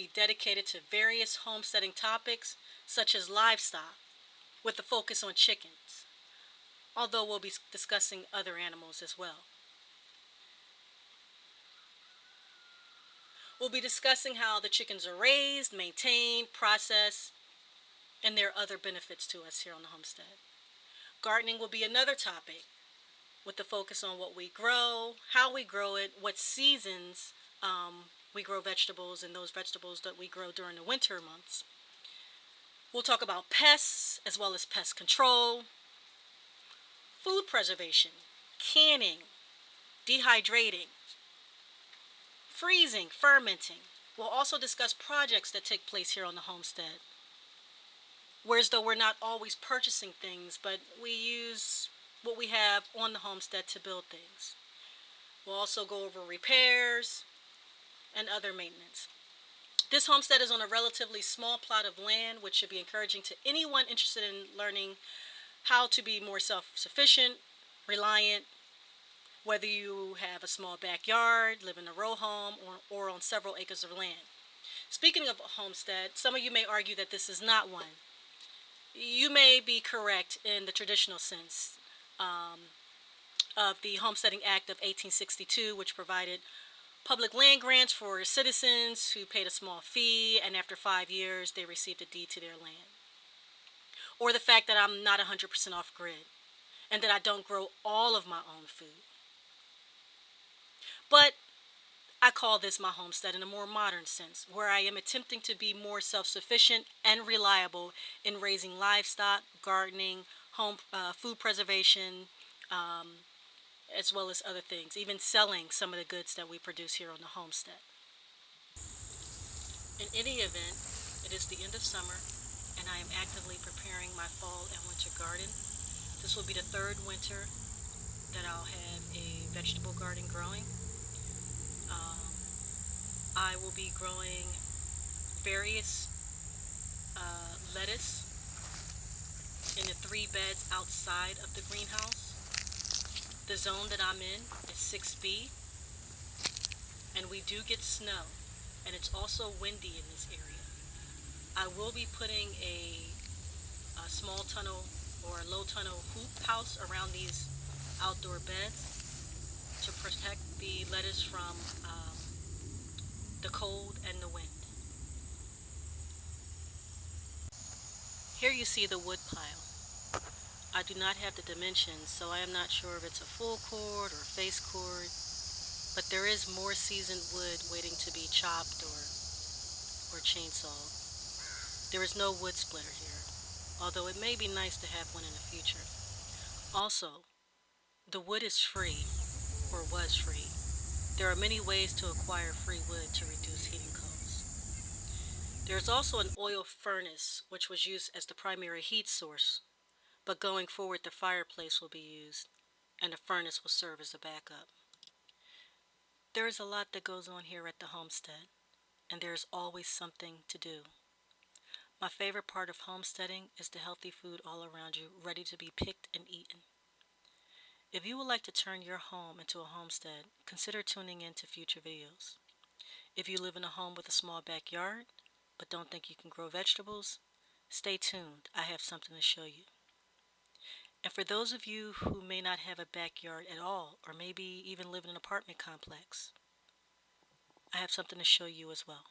be dedicated to various homesteading topics, such as livestock, with a focus on chickens, although we'll be discussing other animals as well. We'll be discussing how the chickens are raised, maintained, processed, and there are other benefits to us here on the homestead. Gardening will be another topic with the focus on what we grow, how we grow it, what seasons we grow vegetables, and those vegetables that we grow during the winter months. We'll talk about pests as well as pest control, food preservation, canning, dehydrating, freezing, fermenting. We'll also discuss projects that take place here on the homestead. Whereas though we're not always purchasing things, but we use what we have on the homestead to build things. We'll also go over repairs and other maintenance. This homestead is on a relatively small plot of land, which should be encouraging to anyone interested in learning how to be more self-sufficient, reliant, whether you have a small backyard, live in a row home, or on several acres of land. Speaking of a homestead, some of you may argue that this is not one. You may be correct in the traditional sense of the Homesteading Act of 1862, which provided public land grants for citizens who paid a small fee, and after 5 years, they received a deed to their land. Or the fact that I'm not 100% off grid, and that I don't grow all of my own food. But I call this my homestead in a more modern sense, where I am attempting to be more self-sufficient and reliable in raising livestock, gardening, food preservation, as well as other things, even selling some of the goods that we produce here on the homestead. In any event, it is the end of summer, and I am actively preparing my fall and winter garden. This will be the third winter that I'll have a vegetable garden growing. I will be growing various lettuce in the 3 beds outside of the greenhouse. The zone that I'm in is 6B, and we do get snow, and it's also windy in this area. I will be putting a small tunnel or a low tunnel hoop house around these outdoor beds to protect the lettuce from the cold and the wind. Here you see the wood pile. I do not have the dimensions, so I am not sure if it's a full cord or face cord, but there is more seasoned wood waiting to be chopped or chainsawed. There is no wood splitter here, although it may be nice to have one in the future. Also, the wood is free, or was free. There are many ways to acquire free wood to reduce heating costs. There is also an oil furnace, which was used as the primary heat source, but going forward the fireplace will be used, and the furnace will serve as a backup. There is a lot that goes on here at the homestead, and there is always something to do. My favorite part of homesteading is the healthy food all around you, ready to be picked and eaten. If you would like to turn your home into a homestead, consider tuning in to future videos. If you live in a home with a small backyard, but don't think you can grow vegetables, stay tuned. I have something to show you. And for those of you who may not have a backyard at all, or maybe even live in an apartment complex, I have something to show you as well.